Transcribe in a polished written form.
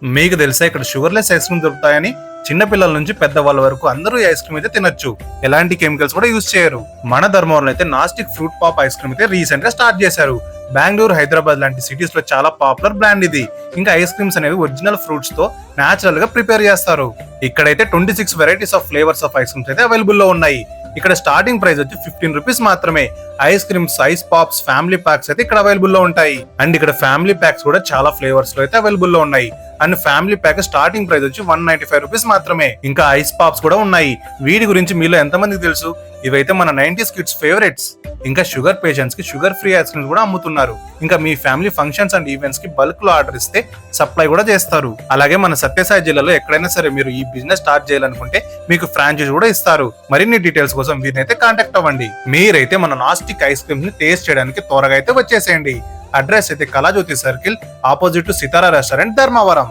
మీకు తెలుసా ఇక్కడ షుగర్లెస్ ఐస్ క్రీమ్ దొరుకుతాయని? చిన్న పిల్లల నుంచి పెద్దవాళ్ళ వరకు అందరూ ఈ ఐస్ క్రీమ్ అయితే తినొచ్చు. ఎలాంటి కెమికల్స్ కూడా యూజ్ చేయరు. మన ధర్మవరంలో అయితే nastic fruit pop ice cream అయితే రీసెంట్ గా స్టార్ట్ చేశారు. బెంగళూరు, హైదరాబాద్ లాంటి సిటీస్ లో చాలా పాపులర్ బ్రాండ్ ఇది. ఇంకా ఐస్ క్రీమ్స్ అనేవి ఒరిజినల్ ఫ్రూట్స్ తో నేచురల్ గా ప్రిపేర్ చేస్తారు. ఇక్కడైతే 26 varieties of flavours of ice creams అయితే అవైలబుల్ లో ఉన్నాయి. ఇక్కడ స్టార్టింగ్ ప్రైస్ వచ్చి 15 రూపీస్ మాత్రమే. Ice creams, ice pops, family packs అయితే ఇక్కడ అవైలబుల్ లో ఉంటాయి. అండ్ ఇక్కడ ఫ్యామిలీ ప్యాక్స్ కూడా చాలా ఫ్లేవర్స్ లో అయితే అవైలబుల్ లో ఉన్నాయి. And family pack starting price వచ్చి 195 రూపీస్ మాత్రమే. ఇంకా ఐస్ పాప్స్ కూడా ఉన్నాయి. వీటి గురించి మీలో ఎంతమందికి తెలుసు? ఇవైతే మన 90s కిడ్స్ ఫేవరెట్స్. ఇంకా షుగర్ పేషెంట్స్ కి షుగర్ ఫ్రీ ఐస్ క్రీమ్స్ కూడా అమ్ముతున్నారు. ఇంకా మీ ఫ్యామిలీ ఫంక్షన్స్ అండ్ ఈవెంట్స్ కి బల్క్ లో ఆర్డర్ ఇస్తే సప్లై కూడా చేస్తారు. అలాగే మన సత్యసాయి జిల్లాలో ఎక్కడైనా సరే మీరు ఈ బిజినెస్ స్టార్ట్ చేయాలనుకుంటే మీకు ఫ్రాంచైజ్ కూడా ఇస్తారు. మరిన్ని డీటెయిల్స్ కోసం వీరినైతే కాంటాక్ట్ అవ్వండి. మీరైతే మన నాస్టిక్ ఐస్ క్రీమ్స్ ని టేస్ట్ చేయడానికి త్వరగా అయితే వచ్చేసేయండి. అడ్రస్ అయితే Kalajyothi circle, opposite to Sitara restaurant, Dharmavaram.